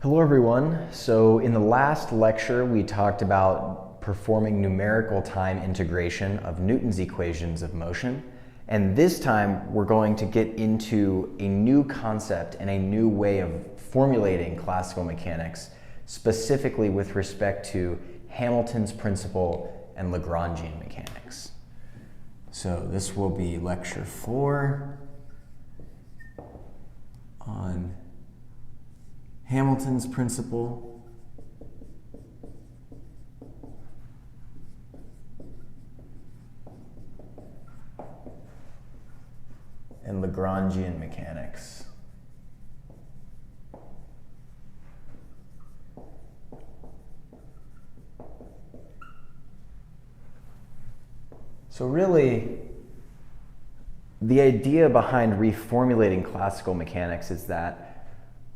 Hello everyone. So in the last lecture we talked about performing numerical time integration of Newton's equations of motion, and this time we're going to get into a new concept and a new way of formulating classical mechanics, specifically with respect to Hamilton's principle and Lagrangian mechanics. So this will be lecture 4 on Hamilton's principle and Lagrangian mechanics. So really, the idea behind reformulating classical mechanics is that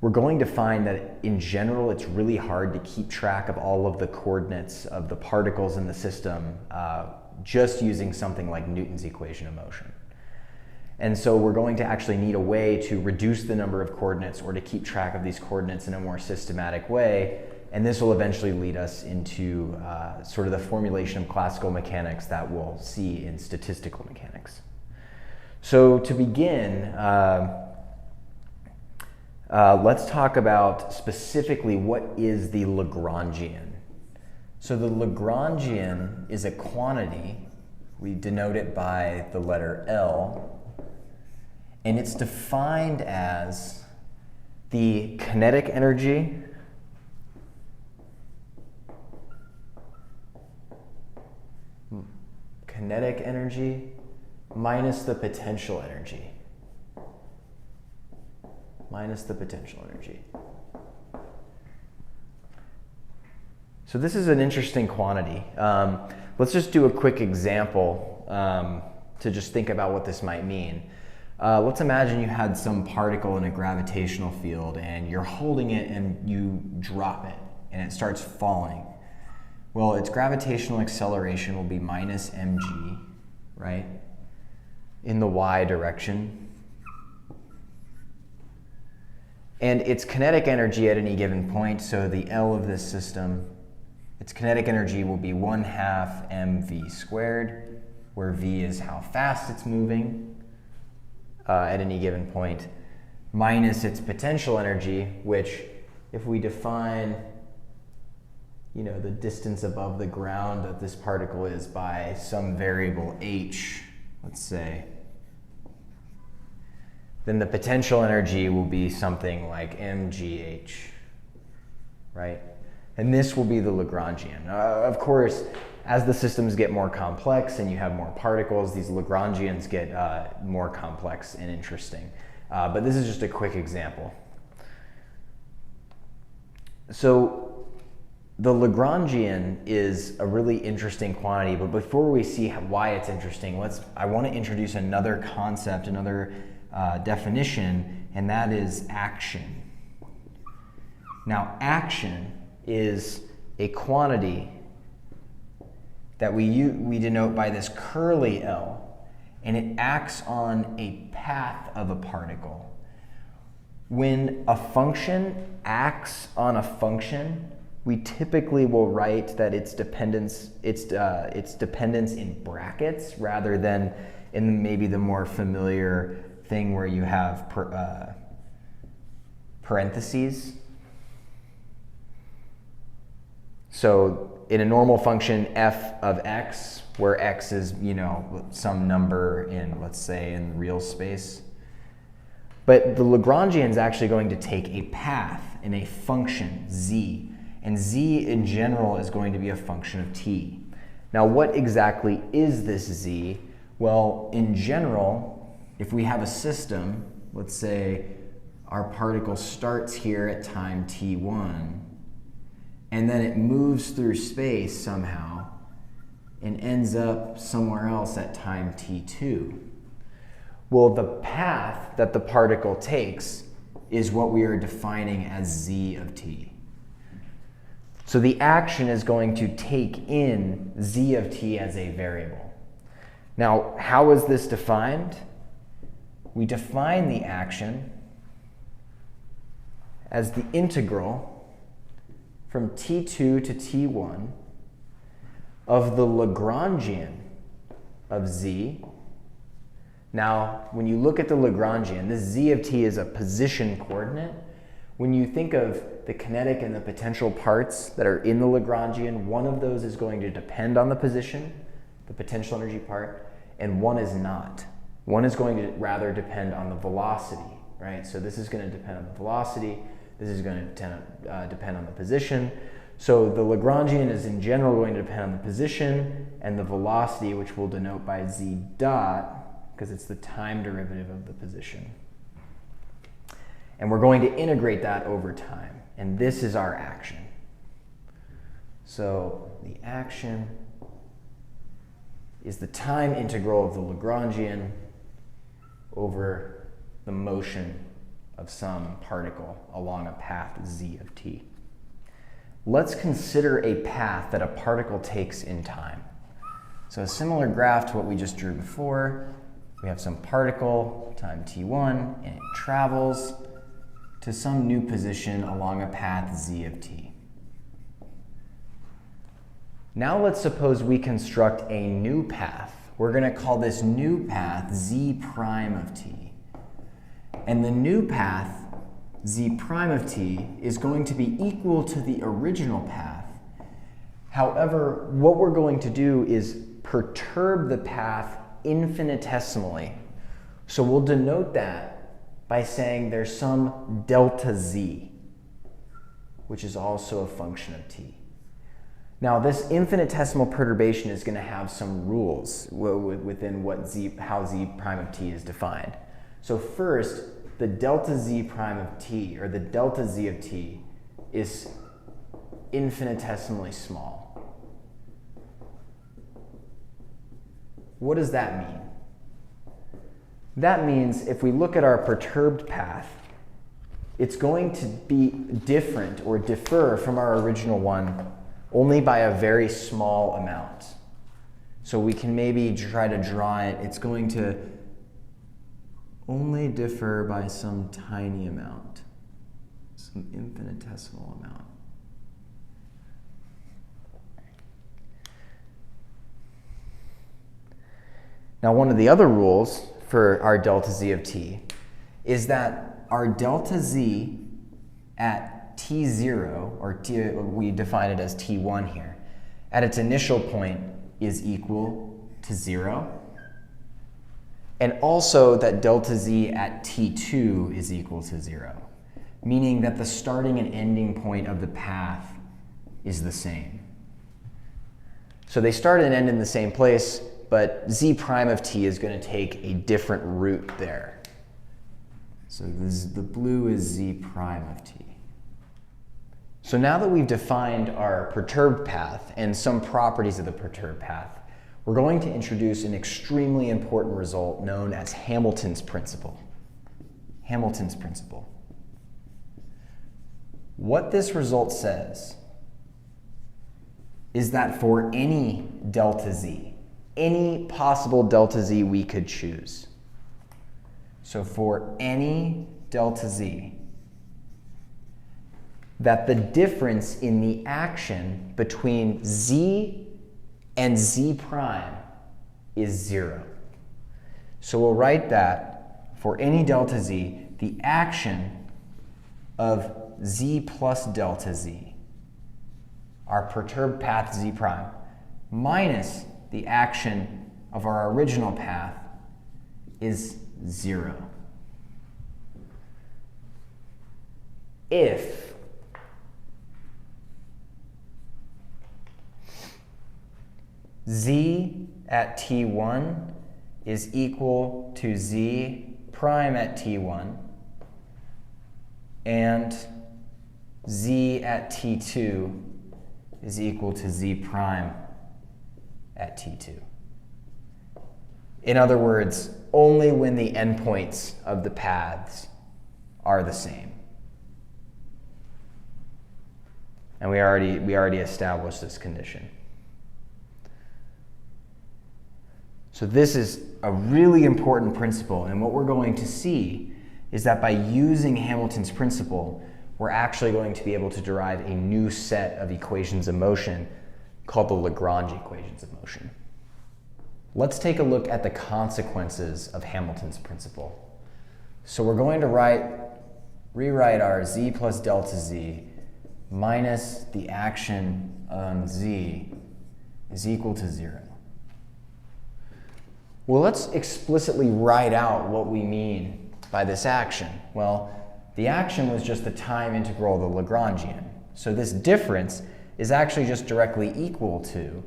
we're going to find that in general it's really hard to keep track of all of the coordinates of the particles in the system just using something like Newton's equation of motion. And so we're going to actually need a way to reduce the number of coordinates or to keep track of these coordinates in a more systematic way, and this will eventually lead us into sort of the formulation of classical mechanics that we'll see in statistical mechanics. So to begin, let's talk about specifically what is the Lagrangian. So the Lagrangian is a quantity. We denote it by the letter L, and it's defined as the kinetic energy minus the potential energy. So this is an interesting quantity. Let's just do a quick example to just think about what this might mean. Let's imagine you had some particle in a gravitational field and you're holding it and you drop it and it starts falling. Well, its gravitational acceleration will be minus mg, right, in the y direction. And its kinetic energy at any given point, so the L of this system, its kinetic energy will be 1/2 mv squared, where v is how fast it's moving at any given point, minus its potential energy, which if we define, the distance above the ground that this particle is by some variable h, let's say, then the potential energy will be something like mgh, right? And this will be the Lagrangian. Of course, as the systems get more complex and you have more particles, these Lagrangians get more complex and interesting. But this is just a quick example. So the Lagrangian is a really interesting quantity, but before we see why it's interesting, I want to introduce another concept, another definition, and that is action. Now, action is a quantity that we denote by this curly L, and it acts on a path of a particle. When a function acts on a function, we typically will write that its dependence in brackets rather than in maybe the more familiar thing where you have parentheses. So in a normal function f of x, where x is some number in, let's say, in real space, but the Lagrangian is actually going to take a path in a function z, and z in general is going to be a function of t. Now what exactly is this z? Well, in general, if we have a system, let's say our particle starts here at time t1, and then it moves through space somehow and ends up somewhere else at time t2. Well, the path that the particle takes is what we are defining as z of t. So the action is going to take in z of t as a variable. Now, how is this defined? We define the action as the integral from t2 to t1 of the Lagrangian of z. Now, when you look at the Lagrangian, this z of t is a position coordinate. When you think of the kinetic and the potential parts that are in the Lagrangian, one of those is going to depend on the position, the potential energy part, and one is not. One is going to rather depend on the velocity, right? So this is going to depend on the velocity, this is going to depend on the position. So the Lagrangian is in general going to depend on the position and the velocity, which we'll denote by z dot, because it's the time derivative of the position. And we're going to integrate that over time. And this is our action. So the action is the time integral of the Lagrangian over the motion of some particle along a path z of t. Let's consider a path that a particle takes in time. So a similar graph to what we just drew before. We have some particle, time t1, and it travels to some new position along a path z of t. Now let's suppose we construct a new path. We're going to call this new path z prime of t. And the new path, z prime of t, is going to be equal to the original path. However, what we're going to do is perturb the path infinitesimally. So we'll denote that by saying there's some delta z, which is also a function of t. Now, this infinitesimal perturbation is going to have some rules within how z prime of t is defined. So first, the delta z prime of t, or the delta z of t, is infinitesimally small. What does that mean? That means if we look at our perturbed path, it's going to be different or differ from our original one only by a very small amount. So we can maybe try to draw it. It's going to only differ by some tiny amount, some infinitesimal amount. Now, one of the other rules for our delta z of t is that our delta z at t0, or we define it as t1 here, at its initial point is equal to 0. And also that delta z at t2 is equal to 0, meaning that the starting and ending point of the path is the same. So they start and end in the same place, but z prime of t is going to take a different route there. So the blue is z prime of t. So now that we've defined our perturbed path and some properties of the perturbed path, we're going to introduce an extremely important result known as Hamilton's principle. Hamilton's principle. What this result says is that for any delta z, any possible delta z we could choose, so for any delta z, that the difference in the action between z and z prime is 0. So we'll write that for any delta z, the action of z plus delta z, our perturbed path z prime, minus the action of our original path is 0. If z at t1 is equal to z prime at t1, and z at t2 is equal to z prime at t2. In other words, only when the endpoints of the paths are the same. And we already established this condition. So this is a really important principle, and what we're going to see is that by using Hamilton's principle, we're actually going to be able to derive a new set of equations of motion called the Lagrange equations of motion. Let's take a look at the consequences of Hamilton's principle. So we're going to rewrite our z plus delta z minus the action on z is equal to 0. Well, let's explicitly write out what we mean by this action. Well, the action was just the time integral of the Lagrangian. So this difference is actually just directly equal to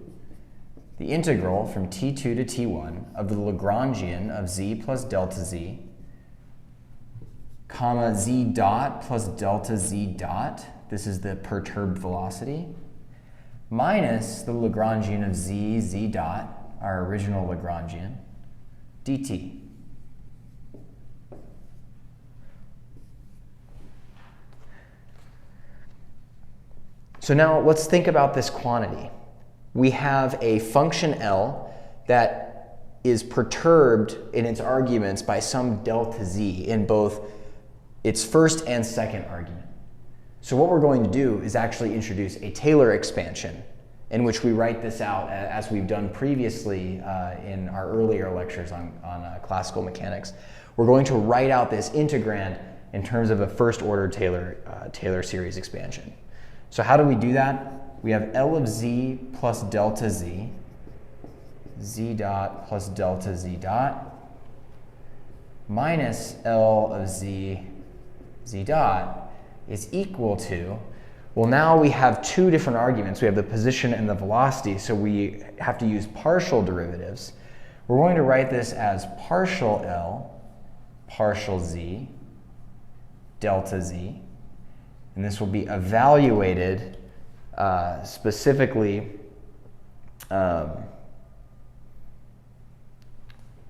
the integral from t2 to t1 of the Lagrangian of z plus delta z, comma z dot plus delta z dot, this is the perturbed velocity, minus the Lagrangian of z dot, our original Lagrangian, dt. So now let's think about this quantity. We have a function L that is perturbed in its arguments by some delta z in both its first and second argument. So what we're going to do is actually introduce a Taylor expansion in which we write this out as we've done previously in our earlier lectures on classical mechanics. We're going to write out this integrand in terms of a first order Taylor series expansion. So how do we do that? We have L of z plus delta z, z dot plus delta z dot, minus L of z, z dot is equal to, well, now we have two different arguments. We have the position and the velocity, so we have to use partial derivatives. We're going to write this as partial L, partial z, delta z, and this will be evaluated specifically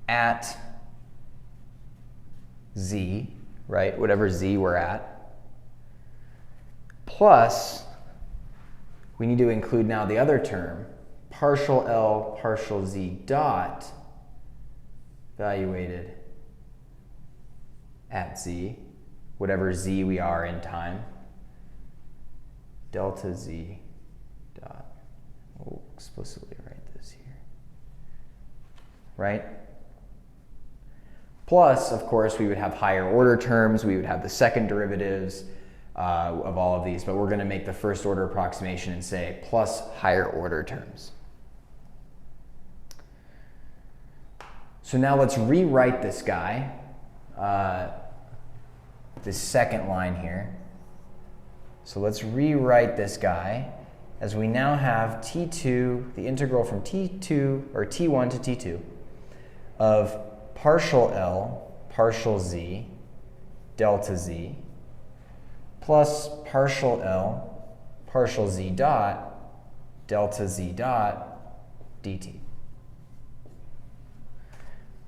at z, right, whatever z we're at, plus we need to include now the other term, partial L, partial z dot, evaluated at z, whatever z we are in time, delta z dot. We'll explicitly write this here, right? Plus, of course, we would have higher order terms. We would have the second derivatives of all of these, but we're going to make the first order approximation and say plus higher order terms. So now let's rewrite this guy, this second line here. So let's rewrite this guy as we now have t2, the integral from t2 or t1 to t2 of partial L, partial z, delta z, plus partial L, partial z dot, delta z dot, dt.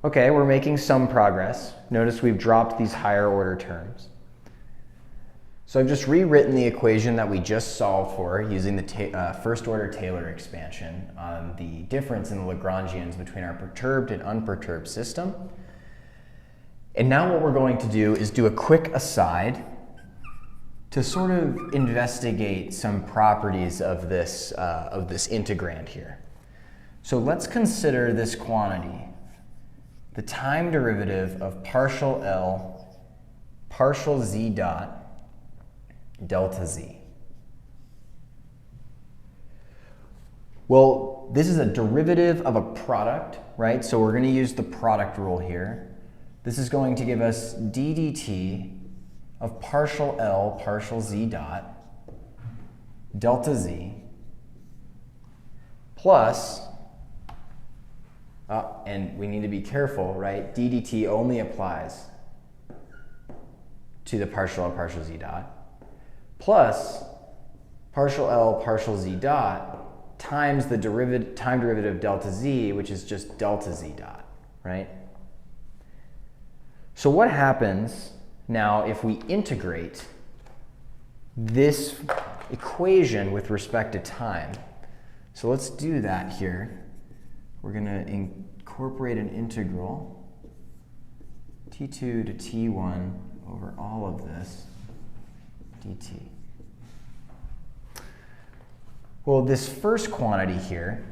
Okay, we're making some progress. Notice we've dropped these higher order terms. So I've just rewritten the equation that we just solved for using the first order Taylor expansion on the difference in the Lagrangians between our perturbed and unperturbed system. And now what we're going to do is do a quick aside to sort of investigate some properties of this integrand here. So let's consider this quantity, the time derivative of partial L, partial z dot, delta z. Well, this is a derivative of a product, right? So we're going to use the product rule here. This is going to give us d dt of partial L, partial z dot, delta z, plus, and we need to be careful, right? d dt only applies to the partial L, partial z dot, plus partial L, partial z dot times the time derivative delta z, which is just delta z dot, right? So what happens now if we integrate this equation with respect to time? So let's do that here. We're going to incorporate an integral t2 to t1 over all of this dt. Well, this first quantity here,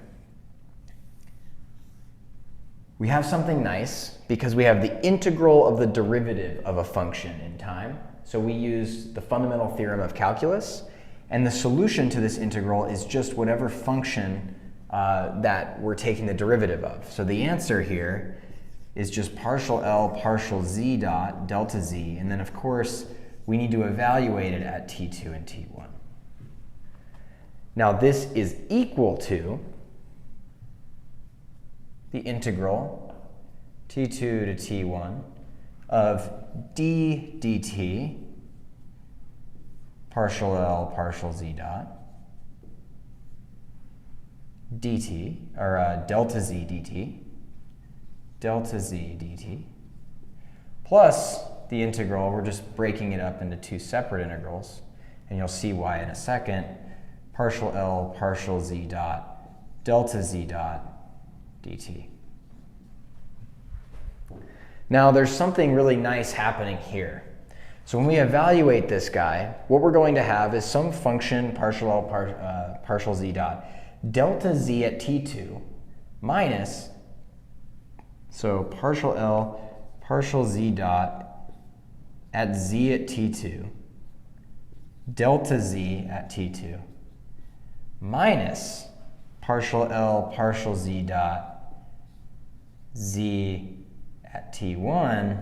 we have something nice because we have the integral of the derivative of a function in time. So we use the fundamental theorem of calculus, and the solution to this integral is just whatever function that we're taking the derivative of. So the answer here is just partial L partial z dot delta z, and then of course we need to evaluate it at t2 and t1. Now this is equal to the integral t2 to t1 of d dt partial L partial z dot dt, or delta z dt, delta z dt, plus the integral, we're just breaking it up into two separate integrals, and you'll see why in a second, partial L partial z dot delta z dot dt. Now there's something really nice happening here. So when we evaluate this guy, what we're going to have is some function partial L partial z dot delta z at t2 minus, so partial L partial z dot at z at t2 delta z at t2 minus partial L partial z dot z at t1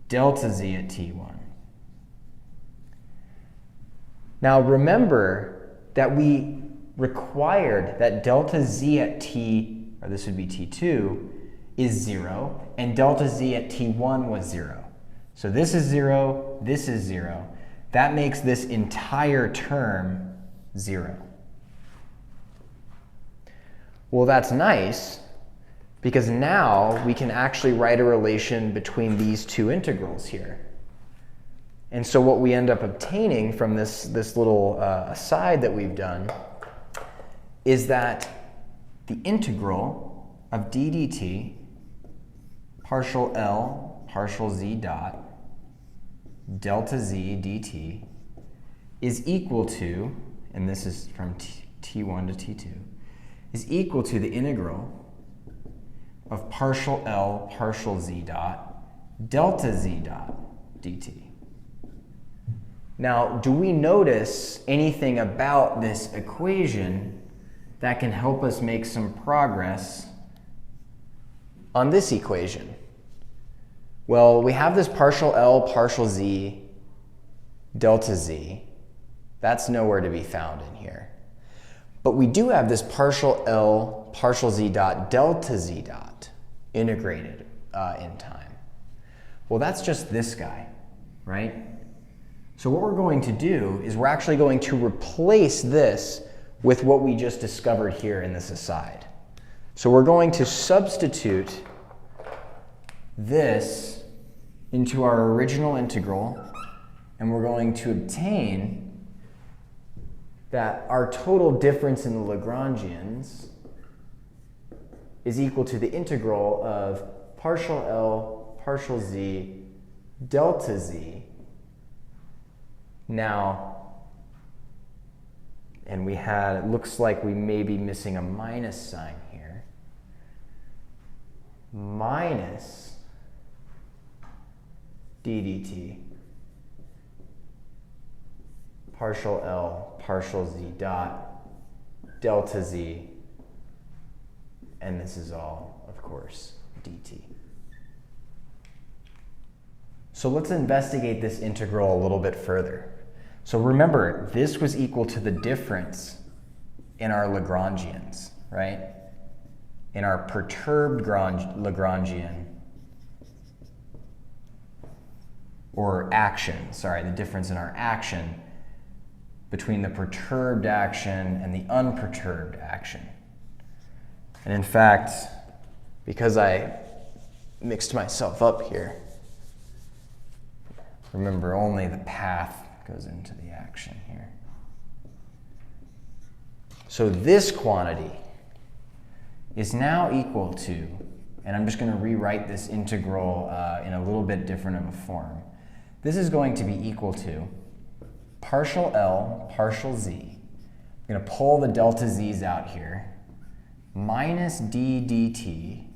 delta z at t1. Now remember that we required that delta z at t, or this would be t2, is 0, and delta z at t1 was 0. So this is 0, this is 0. That makes this entire term 0. Well, that's nice, because now we can actually write a relation between these two integrals here. And so what we end up obtaining from this little aside that we've done is that the integral of d dt partial L partial z dot delta z dt is equal to, and this is from t1 to t2, is equal to the integral of partial L partial z dot delta z dot dt. Now, do we notice anything about this equation that can help us make some progress on this equation? Well, we have this partial L partial z delta z. That's nowhere to be found in here. But we do have this partial L partial z dot delta z dot integrated in time. Well, that's just this guy, right? So what we're going to do is we're actually going to replace this with what we just discovered here in this aside. So we're going to substitute this into our original integral, and we're going to obtain that our total difference in the Lagrangians is equal to the integral of partial L partial z delta z. Now, and we had, it looks like we may be missing a minus sign here, minus d dt partial L partial z dot delta z, and this is all, of course, dt. So let's investigate this integral a little bit further. So remember, this was equal to the difference in our Lagrangians, right? In our perturbed Lagrangian, or action, sorry, the difference in our action between the perturbed action and the unperturbed action. And in fact, because I mixed myself up here, remember only the path goes into the action here. So this quantity is now equal to, and I'm just going to rewrite this integral in a little bit different of a form. this is going to be equal to partial L partial Z. I'm going to pull the delta Z's out here, minus d dt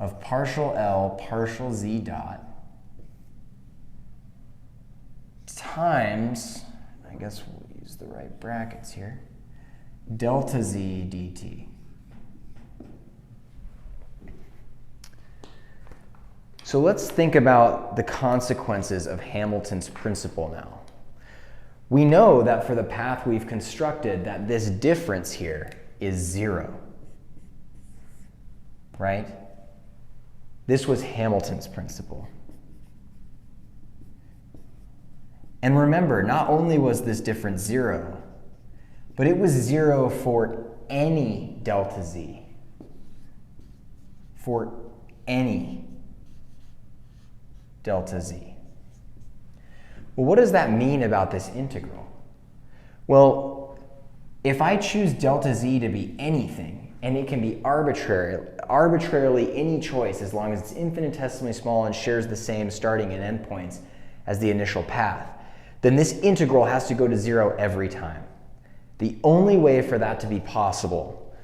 of partial L partial Z dot times, I guess we'll use the right brackets here, delta Z dt. So let's think about the consequences of Hamilton's principle now. We know that for the path we've constructed that this difference here is 0, right? This was Hamilton's principle. And remember, not only was this difference 0, but it was 0 for any delta Z. For any delta Z. Well, what does that mean about this integral? Well, if I choose delta Z to be anything, and it can be arbitrarily any choice as long as it's infinitesimally small and shares the same starting and endpoints as the initial path, then this integral has to go to 0 every time. The only way for that to be possible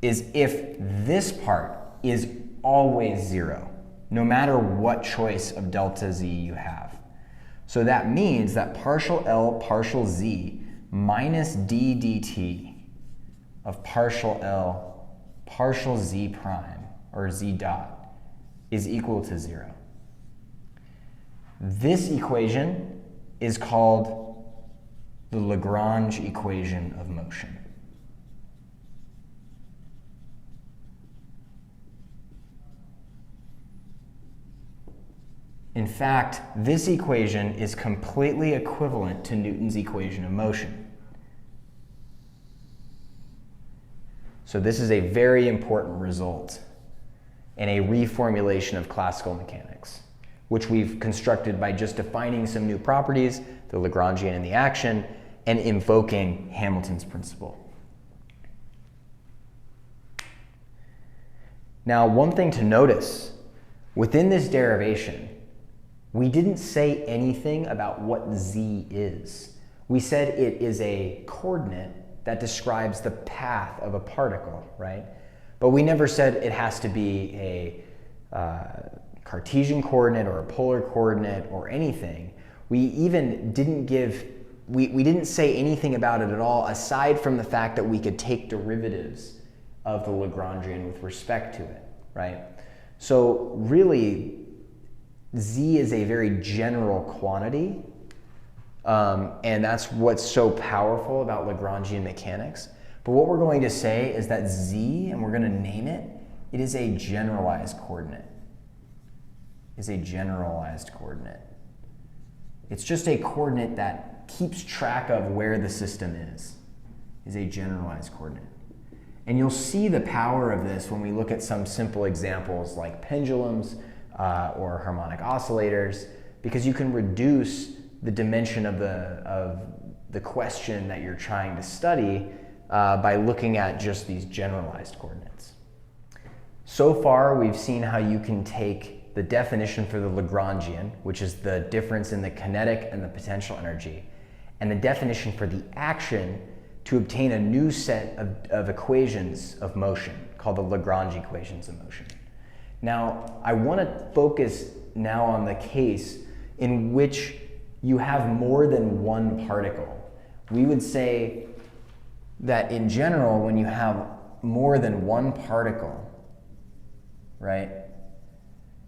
is if this part is always 0, no matter what choice of delta Z you have. So that means that partial L partial Z minus d dt of partial L partial Z prime, or Z dot, is equal to 0. This equation is called the Lagrange equation of motion. In fact, this equation is completely equivalent to Newton's equation of motion. So this is a very important result and a reformulation of classical mechanics, which we've constructed by just defining some new properties, the Lagrangian and the action, and invoking Hamilton's principle. Now, one thing to notice, within this derivation, we didn't say anything about what Z is. We said it is a coordinate that describes the path of a particle, right? But we never said it has to be a Cartesian coordinate or a polar coordinate or anything. We even didn't we didn't say anything about it at all, aside from the fact that we could take derivatives of the Lagrangian with respect to it, right? So really, Z is a very general quantity, and that's what's so powerful about Lagrangian mechanics. But what we're going to say is that Z, and we're going to name it, it is a generalized coordinate. Is a generalized coordinate. It's just a coordinate that keeps track of where the system is a generalized coordinate. And you'll see the power of this when we look at some simple examples like pendulums or harmonic oscillators, because you can reduce the dimension of the question that you're trying to study by looking at just these generalized coordinates. So far, we've seen how you can take the definition for the Lagrangian, which is the difference in the kinetic and the potential energy, and the definition for the action to obtain a new set of equations of motion called the Lagrange equations of motion. Now, I want to focus now on the case in which you have more than one particle. We would say that in general, when you have more than one particle, right,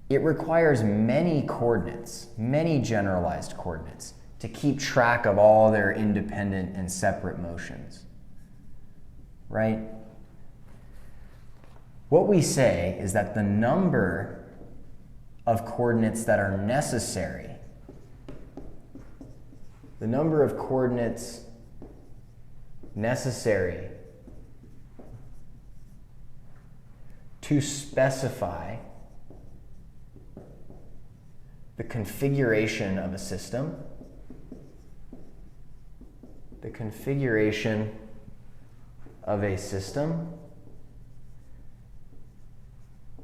it requires many coordinates, many generalized coordinates, to keep track of all their independent and separate motions, right? What we say is that the number of coordinates that are necessary, the number of coordinates necessary to specify the configuration of a system, the configuration of a system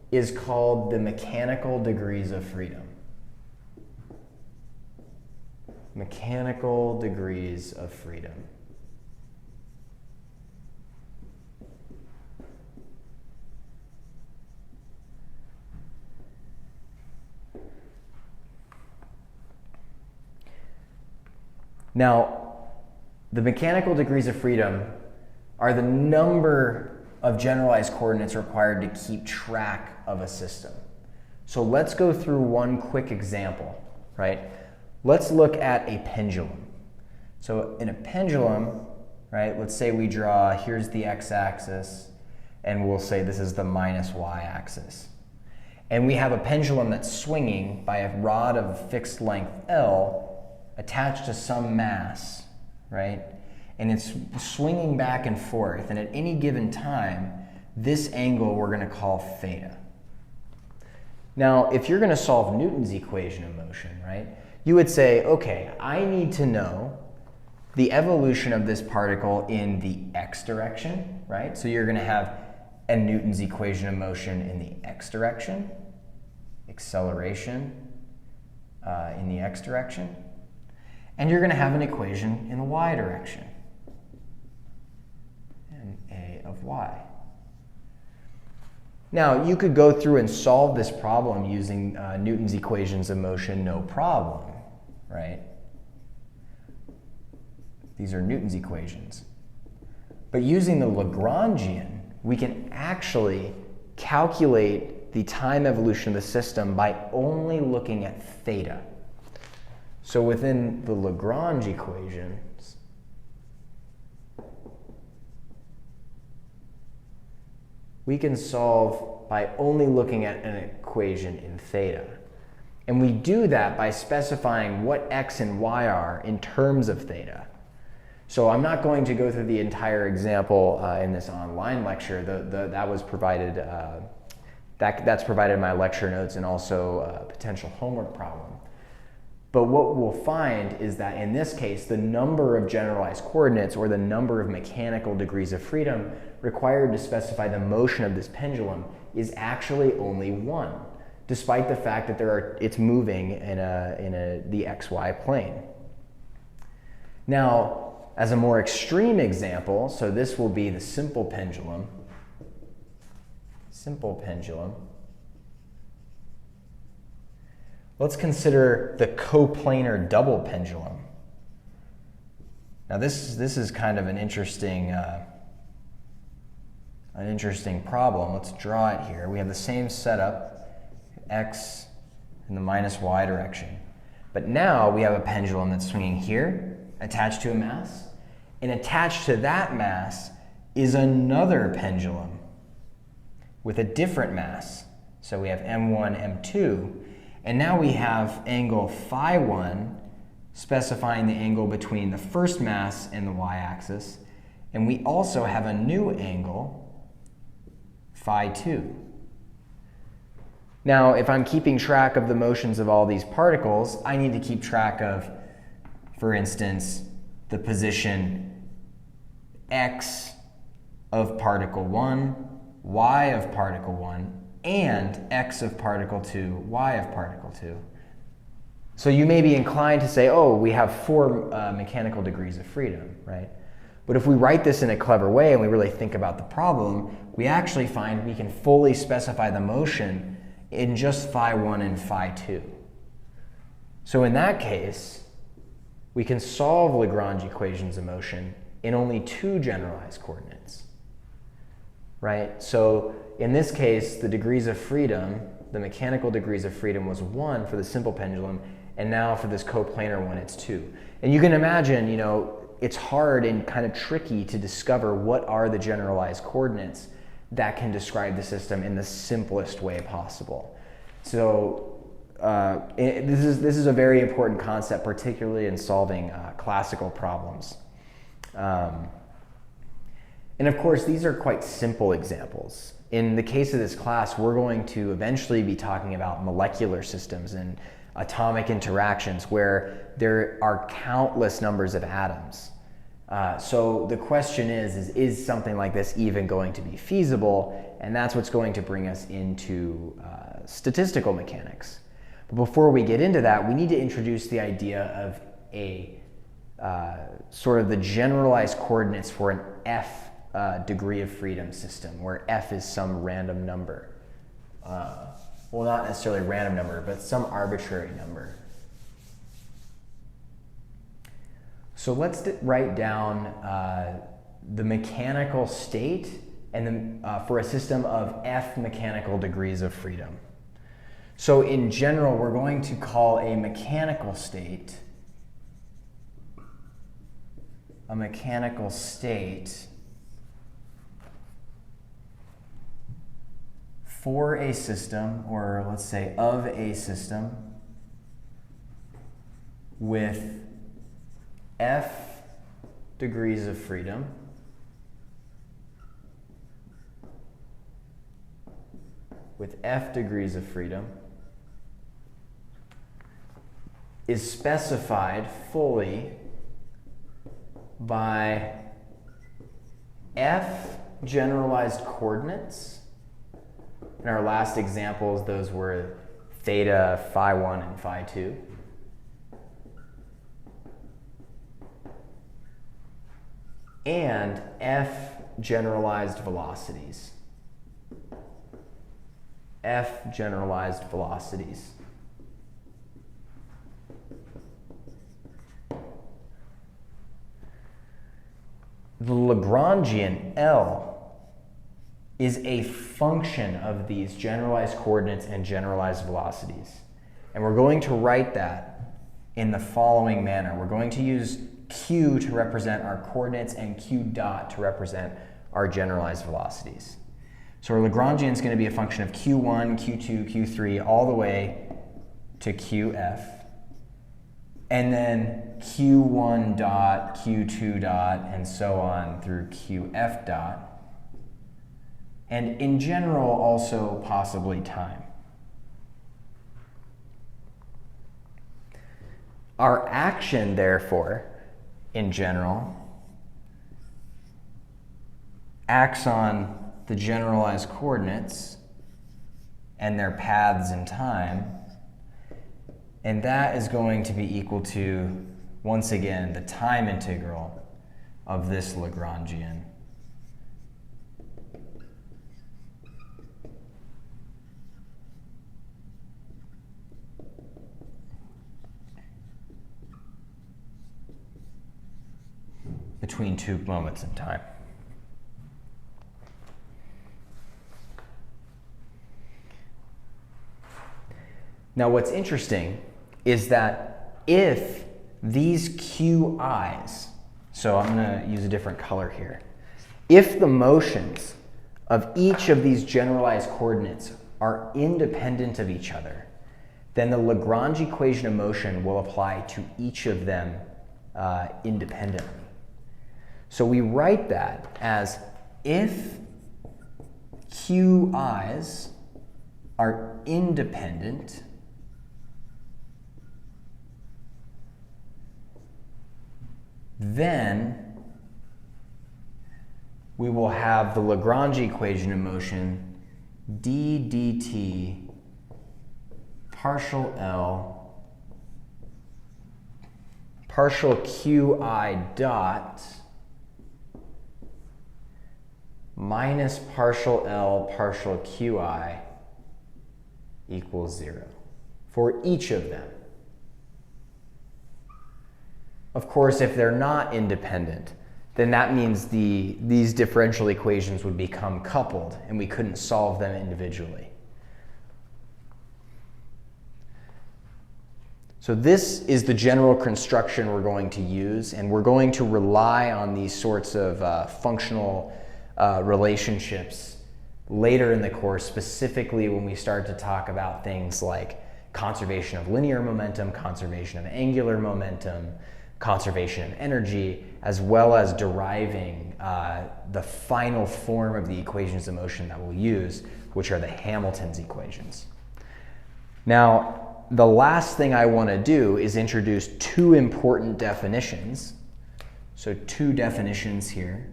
is called the mechanical degrees of freedom. mechanical degrees of freedom. Now, the mechanical degrees of freedom are the number of generalized coordinates required to keep track of a system. So let's go through one quick example, right? Let's look at a pendulum. So in a pendulum, right, let's say we draw, here's the x-axis, and we'll say this is the minus y-axis. And we have a pendulum that's swinging by a rod of fixed length L attached to some mass, right? And it's swinging back and forth, and at any given time, this angle we're going to call theta. Now, if you're going to solve Newton's equation of motion, right, you would say, okay, I need to know the evolution of this particle in the x direction, right? So you're going to have a Newton's equation of motion in the x direction, acceleration in the x direction, and you're going to have an equation in the y direction, and a of y. Now, you could go through and solve this problem using Newton's equations of motion, no problem, right? These are Newton's equations. But using the Lagrangian, we can actually calculate the time evolution of the system by only looking at theta. So within the Lagrange equations, we can solve by only looking at an equation in theta. And we do that by specifying what x and y are in terms of theta. So I'm not going to go through the entire example in this online lecture. That was provided, that's provided in my lecture notes and also a potential homework problem. But what we'll find is that in this case, the number of generalized coordinates, or the number of mechanical degrees of freedom required to specify the motion of this pendulum, is actually only 1, despite the fact that it's moving in the xy plane. Now, as a more extreme example, so this will be the simple pendulum. Let's consider the coplanar double pendulum. Now this is kind of an interesting problem. Let's draw it here. We have the same setup, x in the minus y direction. But now we have a pendulum that's swinging here, attached to a mass, and attached to that mass is another pendulum with a different mass. So we have m1, m2, and now we have angle phi 1 specifying the angle between the first mass and the y-axis, and we also have a new angle, phi 2. Now, if I'm keeping track of the motions of all these particles, I need to keep track of, for instance, the position x of particle 1, y of particle 1, and x of particle 2, y of particle 2. So you may be inclined to say, oh, we have 4 mechanical degrees of freedom, right? But if we write this in a clever way and we really think about the problem, we actually find we can fully specify the motion in just phi 1 and phi 2. So in that case, we can solve Lagrange equations of motion in only 2 generalized coordinates, right? So in this case, the degrees of freedom, the mechanical degrees of freedom, was 1 for the simple pendulum, and now for this coplanar one, it's 2. And you can imagine, you know, it's hard and kind of tricky to discover what are the generalized coordinates that can describe the system in the simplest way possible. So this is a very important concept, particularly in solving classical problems. And of course, these are quite simple examples. In the case of this class, we're going to eventually be talking about molecular systems and atomic interactions where there are countless numbers of atoms. So the question is something like this even going to be feasible? And that's what's going to bring us into statistical mechanics. But before we get into that, we need to introduce the idea of a sort of the generalized coordinates for an f degree of freedom system, where f is some random number. Well, not necessarily random number, but some arbitrary number. So let's write down the mechanical state and for a system of f mechanical degrees of freedom. So in general, we're going to call a mechanical state for a system, or let's say of a system, with f degrees of freedom is specified fully by f generalized coordinates. In our last examples, those were theta, phi 1, and phi 2. And f generalized velocities. The Lagrangian L is a function of these generalized coordinates and generalized velocities. And we're going to write that in the following manner. We're going to use Q to represent our coordinates and Q dot to represent our generalized velocities. So our Lagrangian is going to be a function of Q1, Q2, Q3, all the way to Qf. And then Q1 dot, Q2 dot, and so on through Qf dot. And in general, also possibly time. Our action, therefore, in general, acts on the generalized coordinates and their paths in time, and that is going to be equal to, once again, the time integral of this Lagrangian. Between two moments in time. Now what's interesting is that if these QIs, so I'm going to use a different color here, if the motions of each of these generalized coordinates are independent of each other, then the Lagrange equation of motion will apply to each of them independently. So we write that as if QIs are independent, then we will have the Lagrange equation of motion d dt partial L partial QI dot minus partial L partial QI equals 0 for each of them. Of course, if they're not independent, then that means these differential equations would become coupled and we couldn't solve them individually. So this is the general construction we're going to use, and we're going to rely on these sorts of functional relationships later in the course, specifically when we start to talk about things like conservation of linear momentum, conservation of angular momentum, conservation of energy, as well as deriving the final form of the equations of motion that we'll use, which are the Hamilton's equations. Now, the last thing I want to do is introduce two important definitions. So two definitions here.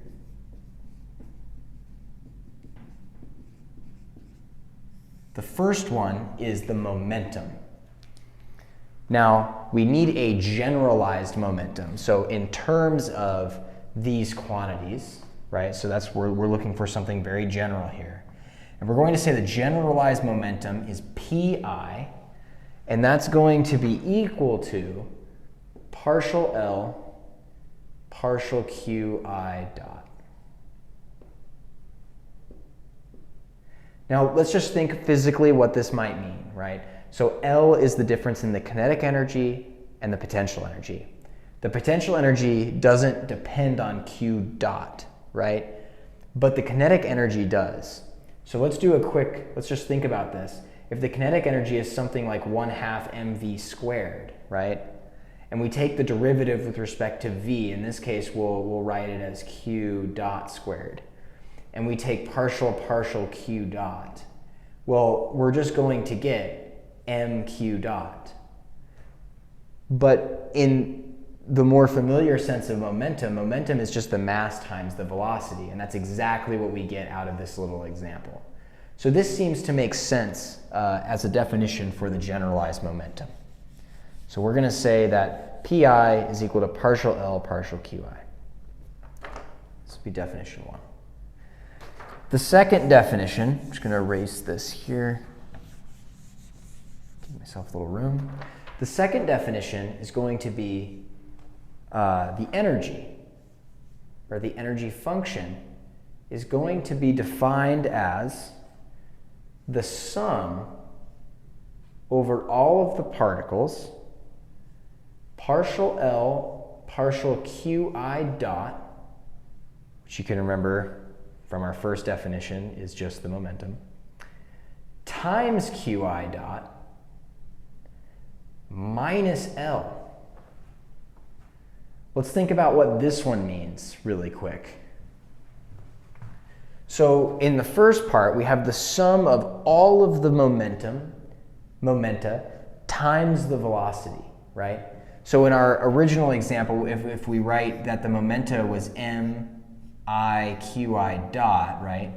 The first one is the momentum. Now, we need a generalized momentum. So in terms of these quantities, right? So that's where we're looking for something very general here. And we're going to say the generalized momentum is pi, and that's going to be equal to partial L partial qi dot. Now, let's just think physically what this might mean, right? So L is the difference in the kinetic energy and the potential energy. The potential energy doesn't depend on Q dot, right? But the kinetic energy does. So let's just think about this. If the kinetic energy is something like 1/2 mv squared, right? And we take the derivative with respect to v, in this case we'll write it as Q dot squared. And we take partial Q dot. Well, we're just going to get mq dot. But in the more familiar sense of momentum, momentum is just the mass times the velocity, and that's exactly what we get out of this little example. So this seems to make sense as a definition for the generalized momentum. So we're going to say that pi is equal to partial L partial qi. This will be definition 1. The second definition, I'm just going to erase this here, give myself a little room. The second definition is going to be the energy, or the energy function, is going to be defined as the sum over all of the particles, partial L partial qi dot, which you can remember from our first definition is just the momentum, times qi dot minus L. Let's think about what this one means really quick. So in the first part, we have the sum of all of the momenta times the velocity, right? So in our original example, if we write that the momenta was mi qi dot, right?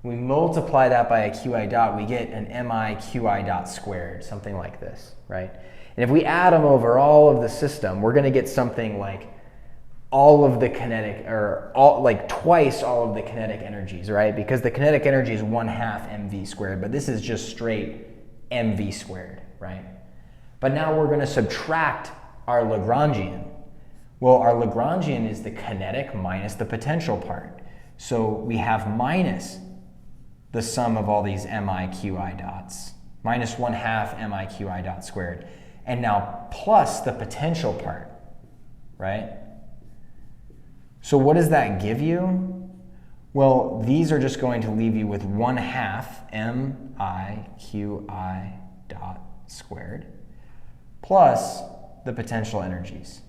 We multiply that by a qi dot, we get an mi qi dot squared, something like this, right? And if we add them over all of the system, we're going to get something like all of the kinetic, or like twice all of the kinetic energies, right? Because the kinetic energy is 1/2 mv squared, but this is just straight mv squared, right? But now we're going to subtract our Lagrangian. Well, our Lagrangian is the kinetic minus the potential part. So we have minus the sum of all these mi qi dots, minus 1/2 mi qi dot squared. And now plus the potential part, right? So what does that give you? Well, these are just going to leave you with 1/2 mi qi dot squared plus the potential energies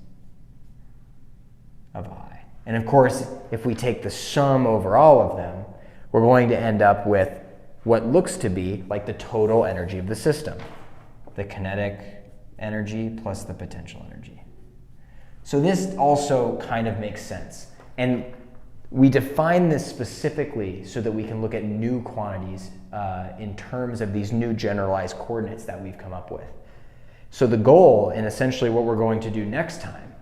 of I. And of course, if we take the sum over all of them, we're going to end up with what looks to be like the total energy of the system, the kinetic energy plus the potential energy. So this also kind of makes sense. And we define this specifically so that we can look at new quantities in terms of these new generalized coordinates that we've come up with. So the goal, and essentially what we're going to do next time,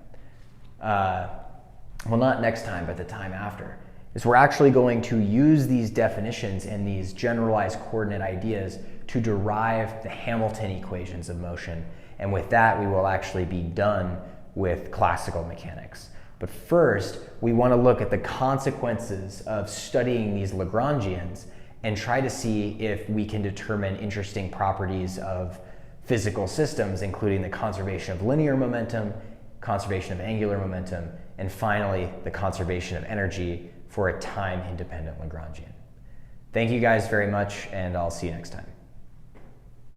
well, not next time, but the time after, is we're actually going to use these definitions and these generalized coordinate ideas to derive the Hamilton equations of motion. And with that, we will actually be done with classical mechanics. But first, we want to look at the consequences of studying these Lagrangians and try to see if we can determine interesting properties of physical systems, including the conservation of linear momentum, conservation of angular momentum, and finally, the conservation of energy for a time-independent Lagrangian. Thank you guys very much, and I'll see you next time.